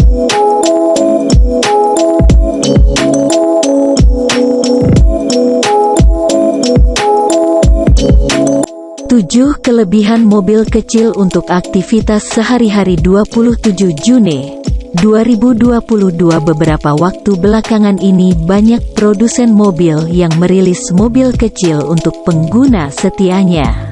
7 kelebihan mobil kecil untuk aktivitas sehari-hari. 27 Juni 2022. Beberapa waktu belakangan ini banyak produsen mobil yang merilis mobil kecil untuk pengguna setianya.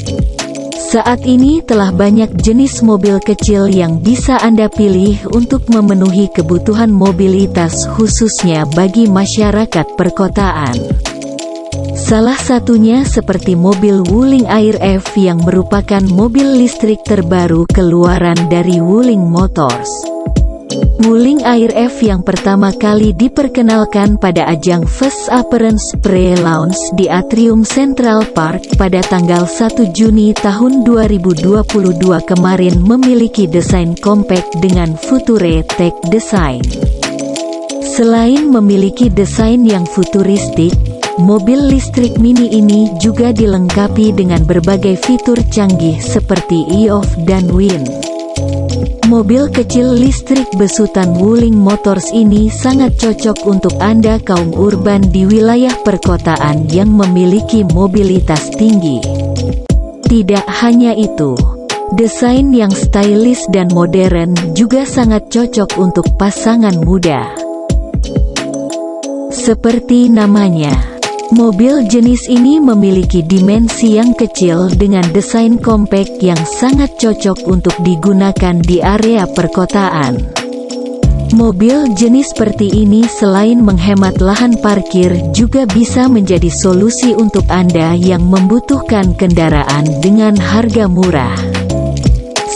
Saat ini telah banyak jenis mobil kecil yang bisa Anda pilih untuk memenuhi kebutuhan mobilitas khususnya bagi masyarakat perkotaan. Salah satunya seperti mobil Wuling Air F yang merupakan mobil listrik terbaru keluaran dari Wuling Motors. Wuling Air F yang pertama kali diperkenalkan pada ajang First Appearance Pre-Launch di Atrium Central Park pada tanggal 1 Juni tahun 2022 kemarin memiliki desain compact dengan Future Tech Design. Selain memiliki desain yang futuristik, mobil listrik mini ini juga dilengkapi dengan berbagai fitur canggih seperti e-off dan wind. Mobil kecil listrik besutan Wuling Motors ini sangat cocok untuk Anda kaum urban di wilayah perkotaan yang memiliki mobilitas tinggi. Tidak hanya itu, desain yang stylish dan modern juga sangat cocok untuk pasangan muda. Seperti namanya, mobil jenis ini memiliki dimensi yang kecil dengan desain compact yang sangat cocok untuk digunakan di area perkotaan. Mobil jenis seperti ini selain menghemat lahan parkir juga bisa menjadi solusi untuk Anda yang membutuhkan kendaraan dengan harga murah.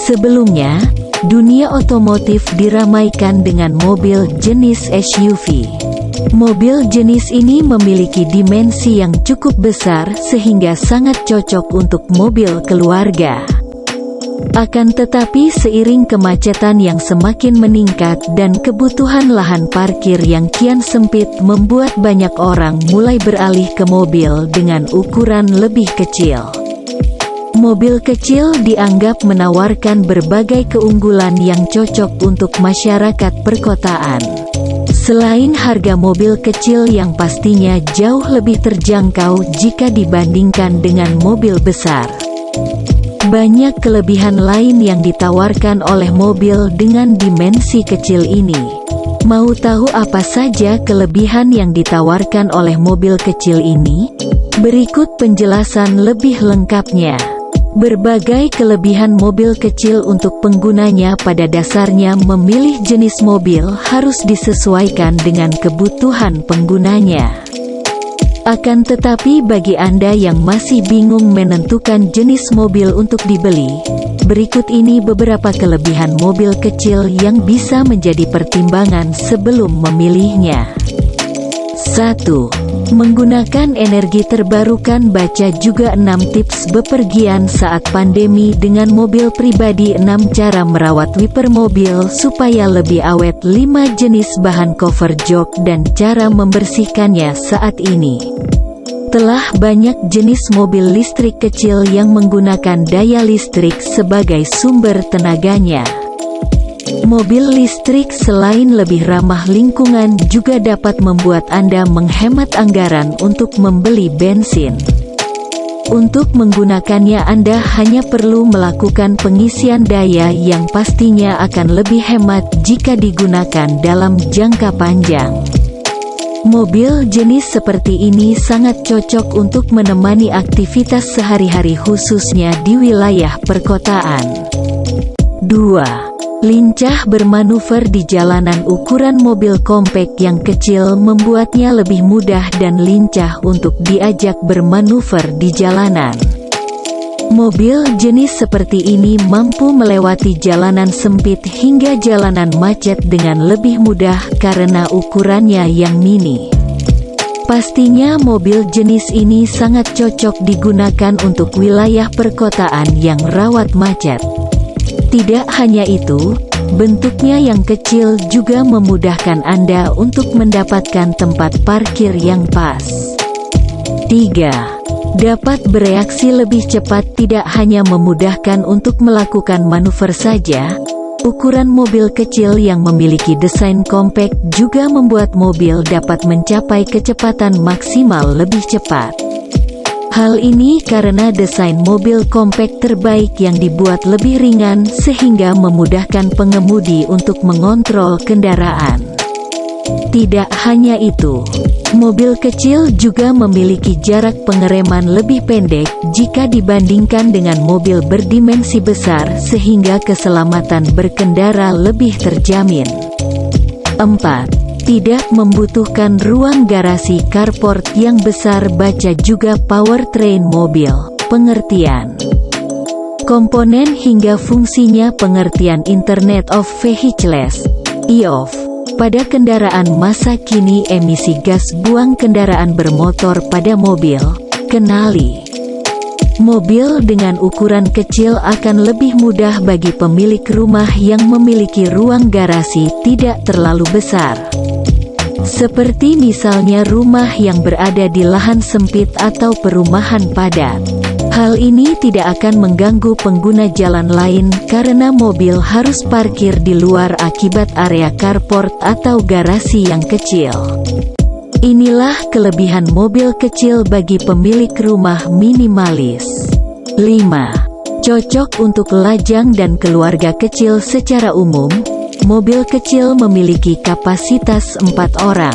Sebelumnya, dunia otomotif diramaikan dengan mobil jenis SUV. Mobil jenis ini memiliki dimensi yang cukup besar sehingga sangat cocok untuk mobil keluarga. Akan tetapi seiring kemacetan yang semakin meningkat dan kebutuhan lahan parkir yang kian sempit membuat banyak orang mulai beralih ke mobil dengan ukuran lebih kecil. Mobil kecil dianggap menawarkan berbagai keunggulan yang cocok untuk masyarakat perkotaan. Selain harga mobil kecil yang pastinya jauh lebih terjangkau jika dibandingkan dengan mobil besar, banyak kelebihan lain yang ditawarkan oleh mobil dengan dimensi kecil ini. Mau tahu apa saja kelebihan yang ditawarkan oleh mobil kecil ini? Berikut penjelasan lebih lengkapnya. Berbagai kelebihan mobil kecil untuk penggunanya. Pada dasarnya memilih jenis mobil harus disesuaikan dengan kebutuhan penggunanya. Akan tetapi bagi Anda yang masih bingung menentukan jenis mobil untuk dibeli, berikut ini beberapa kelebihan mobil kecil yang bisa menjadi pertimbangan sebelum memilihnya. 1. Menggunakan energi terbarukan. Baca juga 6 tips bepergian saat pandemi dengan mobil pribadi. 6 cara merawat wiper mobil supaya lebih awet. 5 jenis bahan cover jok dan cara membersihkannya saat ini. Telah banyak jenis mobil listrik kecil yang menggunakan daya listrik sebagai sumber tenaganya. Mobil listrik selain lebih ramah lingkungan juga dapat membuat Anda menghemat anggaran untuk membeli bensin. Untuk menggunakannya Anda hanya perlu melakukan pengisian daya yang pastinya akan lebih hemat jika digunakan dalam jangka panjang. Mobil jenis seperti ini sangat cocok untuk menemani aktivitas sehari-hari khususnya di wilayah perkotaan. 2. Lincah bermanuver di jalanan. Ukuran mobil compact yang kecil membuatnya lebih mudah dan lincah untuk diajak bermanuver di jalanan. Mobil jenis seperti ini mampu melewati jalanan sempit hingga jalanan macet dengan lebih mudah karena ukurannya yang mini. Pastinya mobil jenis ini sangat cocok digunakan untuk wilayah perkotaan yang rawan macet. Tidak hanya itu, bentuknya yang kecil juga memudahkan Anda untuk mendapatkan tempat parkir yang pas. 3. Dapat bereaksi lebih cepat. Tidak hanya memudahkan untuk melakukan manuver saja, Ukuran mobil kecil yang memiliki desain kompak juga membuat mobil dapat mencapai kecepatan maksimal lebih cepat. Hal ini karena desain mobil kompak terbaik yang dibuat lebih ringan sehingga memudahkan pengemudi untuk mengontrol kendaraan. Tidak hanya itu, mobil kecil juga memiliki jarak pengereman lebih pendek jika dibandingkan dengan mobil berdimensi besar sehingga keselamatan berkendara lebih terjamin. 4. Tidak membutuhkan ruang garasi carport yang besar. Baca juga powertrain mobil. Pengertian komponen hingga fungsinya. Pengertian Internet of Vehicles (IOV). Pada kendaraan masa kini, emisi gas buang kendaraan bermotor pada mobil. Kenali, mobil dengan ukuran kecil akan lebih mudah bagi pemilik rumah yang memiliki ruang garasi tidak terlalu besar. Seperti misalnya rumah yang berada di lahan sempit atau perumahan padat. Hal ini tidak akan mengganggu pengguna jalan lain karena mobil harus parkir di luar akibat area carport atau garasi yang kecil. Inilah kelebihan mobil kecil bagi pemilik rumah minimalis. 5. Cocok untuk lajang dan keluarga kecil. Secara umum, mobil kecil memiliki kapasitas 4 orang.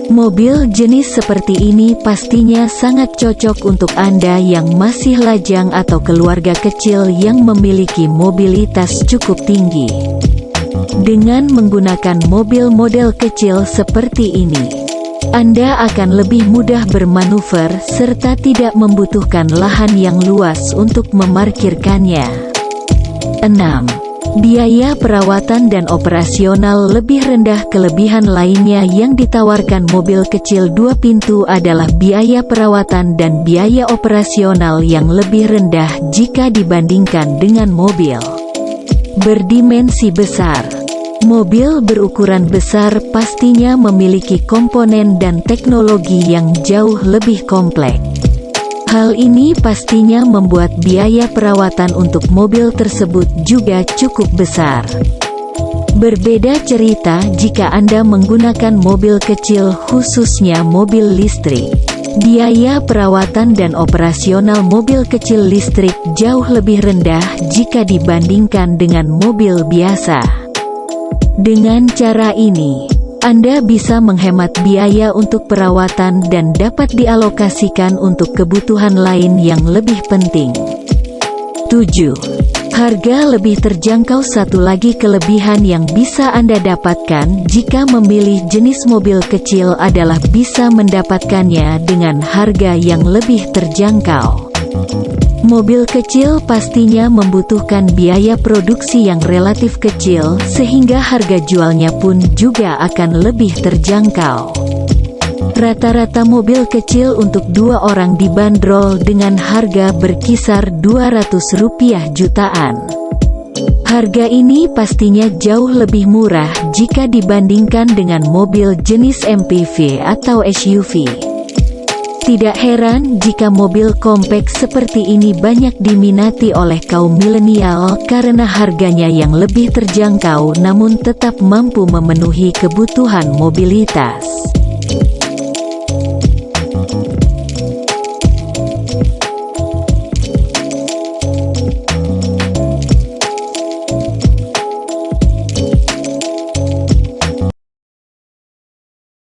Mobil jenis seperti ini pastinya sangat cocok untuk Anda yang masih lajang atau keluarga kecil yang memiliki mobilitas cukup tinggi. Dengan menggunakan mobil model kecil seperti ini, Anda akan lebih mudah bermanuver serta tidak membutuhkan lahan yang luas untuk memarkirkannya. 6. Biaya perawatan dan operasional lebih rendah. Kelebihan lainnya yang ditawarkan mobil kecil 2 pintu adalah biaya perawatan dan biaya operasional yang lebih rendah jika dibandingkan dengan mobil berdimensi besar. Mobil berukuran besar pastinya memiliki komponen dan teknologi yang jauh lebih kompleks. Hal ini pastinya membuat biaya perawatan untuk mobil tersebut juga cukup besar. Berbeda cerita jika Anda menggunakan mobil kecil, khususnya mobil listrik. Biaya perawatan dan operasional mobil kecil listrik jauh lebih rendah jika dibandingkan dengan mobil biasa. Dengan cara ini, Anda bisa menghemat biaya untuk perawatan dan dapat dialokasikan untuk kebutuhan lain yang lebih penting. 7. Harga lebih terjangkau. Satu lagi kelebihan yang bisa Anda dapatkan jika memilih jenis mobil kecil adalah bisa mendapatkannya dengan harga yang lebih terjangkau. Mobil kecil pastinya membutuhkan biaya produksi yang relatif kecil, sehingga harga jualnya pun juga akan lebih terjangkau. Rata-rata mobil kecil untuk 2 orang dibanderol dengan harga berkisar Rp200 jutaan. Harga ini pastinya jauh lebih murah jika dibandingkan dengan mobil jenis MPV atau SUV. Tidak heran jika mobil kompak seperti ini banyak diminati oleh kaum milenial karena harganya yang lebih terjangkau namun tetap mampu memenuhi kebutuhan mobilitas.